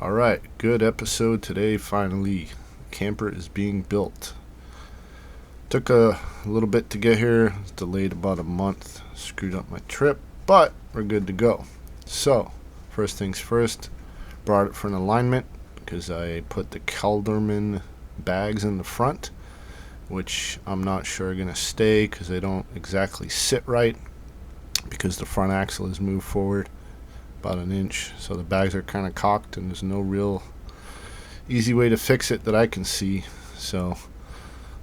Alright, good episode today finally. The camper is being built. Took a little bit to get here. It was delayed about a month. Screwed up my trip, but we're good to go. So, first things first, brought it for an alignment because I put the Kelderman bags in the front, which I'm not sure are going to stay because they don't exactly sit right because the front axle is moved forward about an inch, so the bags are kind of cocked and there's no real easy way to fix it that I can see. So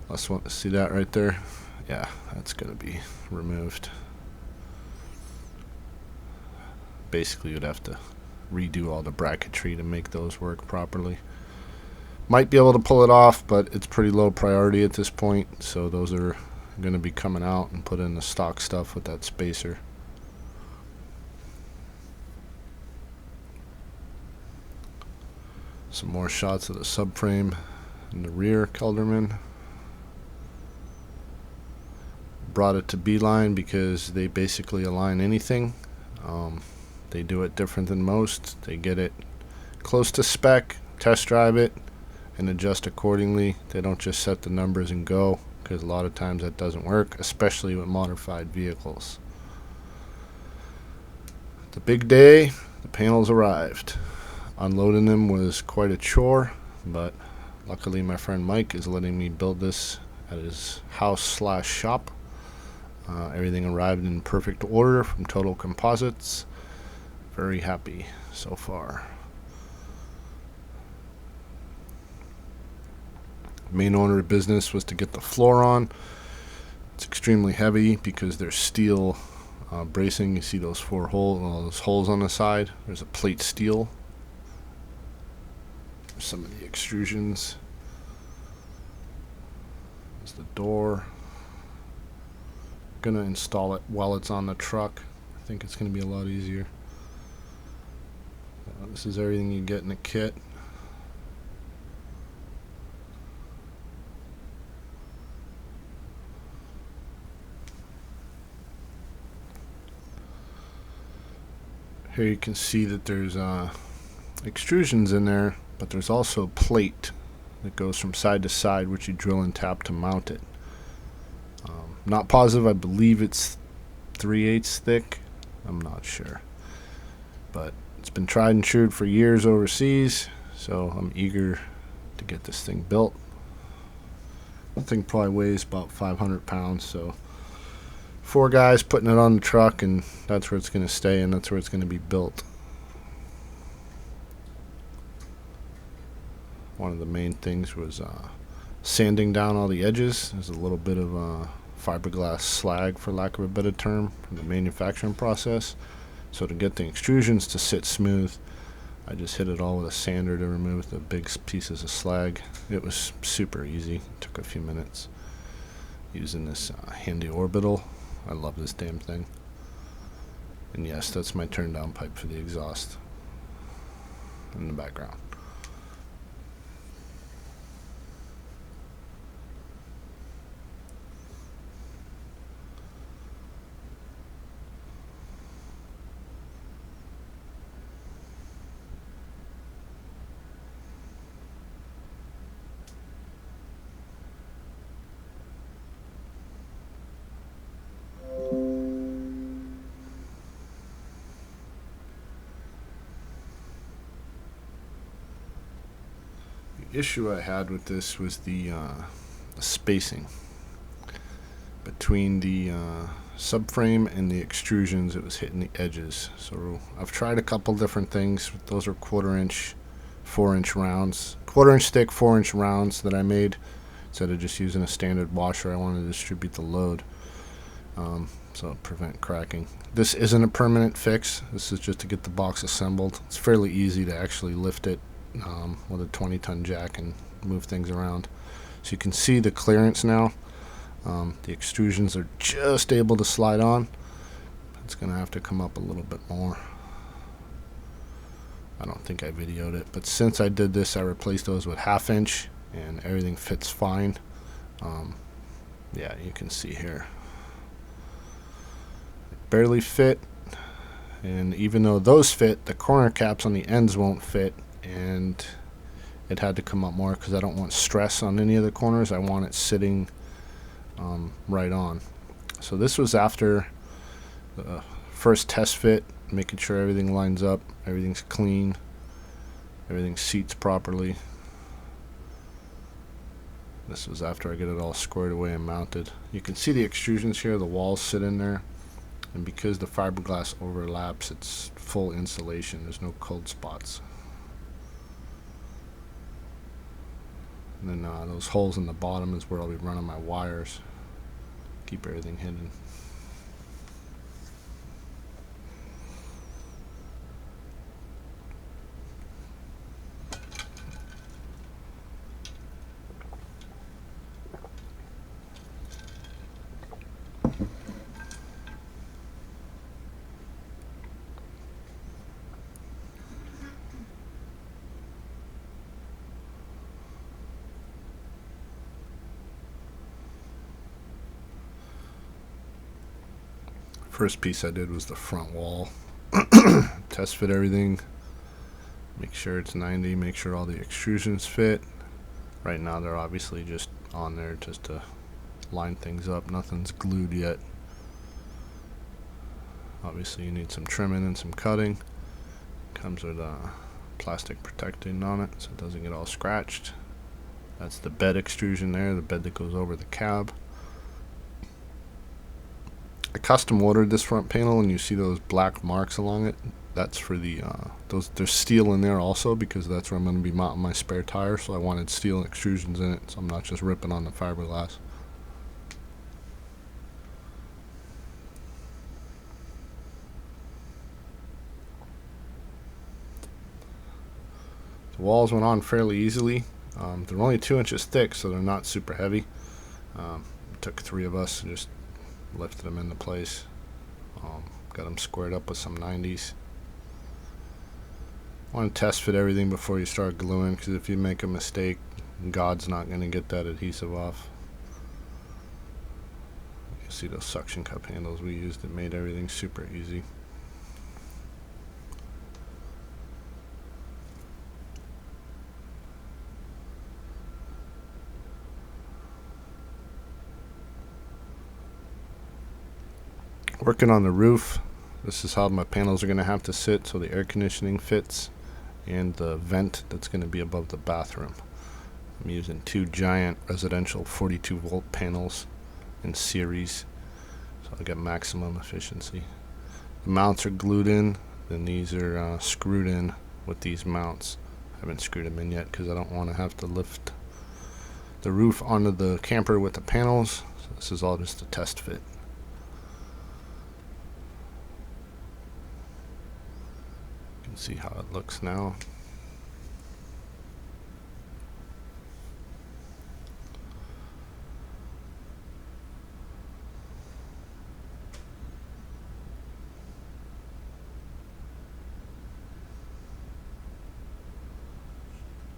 let's want to see that right there. Yeah, that's gonna be removed. Basically you'd have to redo all the bracketry to make those work properly. Might be able to pull it off, but it's pretty low priority at this point, so those are going to be coming out and put in the stock stuff with that spacer. Some more shots of the subframe in the rear Kelderman. Brought it to B-line because they basically align anything. They do it different than most. They get it close to spec, test drive it, and adjust accordingly. They don't just set the numbers and go, because a lot of times that doesn't work, especially with modified vehicles. The big day, the panels arrived. Unloading them was quite a chore, but luckily my friend Mike is letting me build this at his house/shop. Everything arrived in perfect order from Total Composites. Very happy so far. Main order of business was to get the floor on. It's extremely heavy because there's steel bracing. You see those those holes on the side. There's a plate steel. Some of the extrusions. There's the door. Gonna install it while it's on the truck. I think it's gonna be a lot easier. This is everything you get in the kit. Here you can see that there's extrusions in there, but there's also plate that goes from side to side, which you drill and tap to mount it. Not positive. I believe it's 3/8 thick. I'm not sure, but it's been tried and true for years overseas, so I'm eager to get this thing built. The thing probably weighs about 500 pounds, so 4 guys putting it on the truck, and that's where it's going to stay, and that's where it's going to be built. One of the main things was sanding down all the edges. There's a little bit of fiberglass slag, for lack of a better term, from the manufacturing process. So to get the extrusions to sit smooth, I just hit it all with a sander to remove the big pieces of slag. It was super easy. It took a few minutes using this handy orbital. I love this damn thing. And yes, that's my turn down pipe for the exhaust in the background. The issue I had with this was the spacing between the subframe and the extrusions. It was hitting the edges. So I've tried a couple different things. Those are 1/4 inch, 4 inch rounds, 1/4 inch thick, 4 inch rounds that I made instead of just using a standard washer. I wanted to distribute the load, so prevent cracking. This isn't a permanent fix. This is just to get the box assembled. It's fairly easy to actually lift it with a 20-ton jack and move things around. So you can see the clearance now. The extrusions are just able to slide on. It's going to have to come up a little bit more. I don't think I videoed it, but since I did this, I replaced those with 1/2 inch, and everything fits fine. Yeah, you can see here. It barely fit, and even though those fit, the corner caps on the ends won't fit, and it had to come up more because I don't want stress on any of the corners. I want it sitting right on. So this was after the first test fit, making sure everything lines up, everything's clean, everything seats properly. This was after I get it all squared away and mounted. You can see the extrusions here, the walls sit in there, and because the fiberglass overlaps, it's full insulation. There's no cold spots. And then those holes in the bottom is where I'll be running my wires. Keep everything hidden. First piece I did was the front wall. Test fit everything, make sure it's 90, make sure all the extrusions fit. Right now they're obviously just on there just to line things up. Nothing's glued yet. Obviously you need some trimming and some cutting. Comes with plastic protecting on it so it doesn't get all scratched. That's the bed extrusion there, the bed that goes over the cab. I custom ordered this front panel, and you see those black marks along it. That's for the there's steel in there also, because that's where I'm going to be mounting my spare tire. So I wanted steel extrusions in it, so I'm not just ripping on the fiberglass. The walls went on fairly easily. They're only 2 inches thick, so they're not super heavy. It took 3 of us to just lifted them into place. Got them squared up with some 90s. Want to test fit everything before you start gluing, because if you make a mistake, God's not going to get that adhesive off. You see those suction cup handles we used, it made everything super easy. Working on the roof. This is how my panels are going to have to sit so the air conditioning fits, and the vent that's going to be above the bathroom. I'm using 2 giant residential 42 volt panels in series, so I get maximum efficiency. The mounts are glued in, then these are screwed in with these mounts. I haven't screwed them in yet because I don't want to have to lift the roof onto the camper with the panels, so this is all just a test fit. See how it looks now.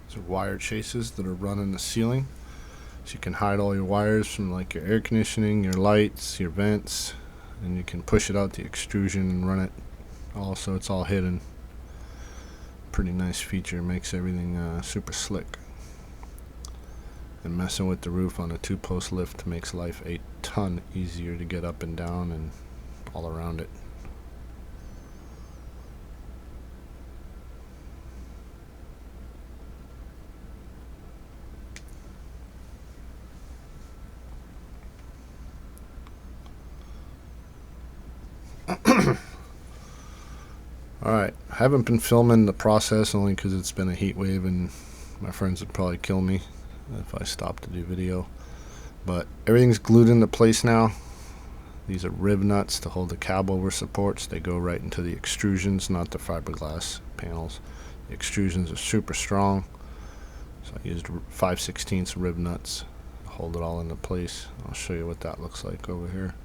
These are wire chases that are run in the ceiling, so you can hide all your wires from like your air conditioning, your lights, your vents, and you can push it out the extrusion and run it also. It's all hidden. Pretty nice feature, makes everything super slick. And messing with the roof on a 2-post lift makes life a ton easier to get up and down and all around it. Alright, I haven't been filming the process only because it's been a heat wave and my friends would probably kill me if I stopped to do video. But everything's glued into place now. These are rib nuts to hold the cab over supports. They go right into the extrusions, not the fiberglass panels. The extrusions are super strong, so I used 5/16 rib nuts to hold it all into place. I'll show you what that looks like over here.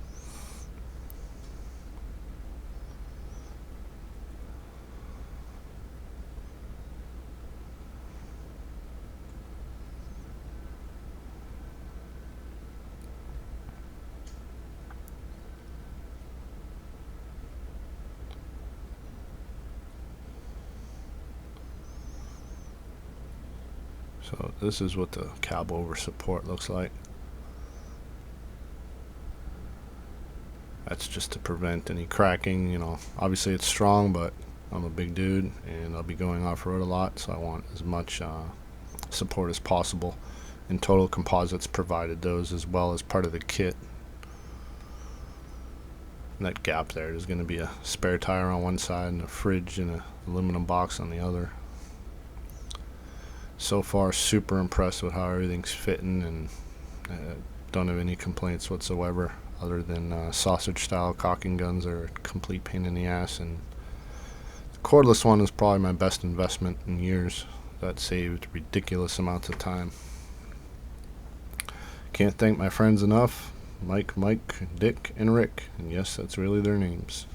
So this is what the cab over support looks like. That's just to prevent any cracking. You know, obviously it's strong, but I'm a big dude and I'll be going off-road a lot, so I want as much support as possible. And Total Composites provided those as well as part of the kit. And that gap there's going to be a spare tire on one side and a fridge and an aluminum box on the other. So far, super impressed with how everything's fitting, and don't have any complaints whatsoever, other than sausage style caulking guns are a complete pain in the ass, and the cordless one is probably my best investment in years. That saved ridiculous amounts of time. Can't thank my friends enough. Mike, Dick, and Rick, and yes, that's really their names.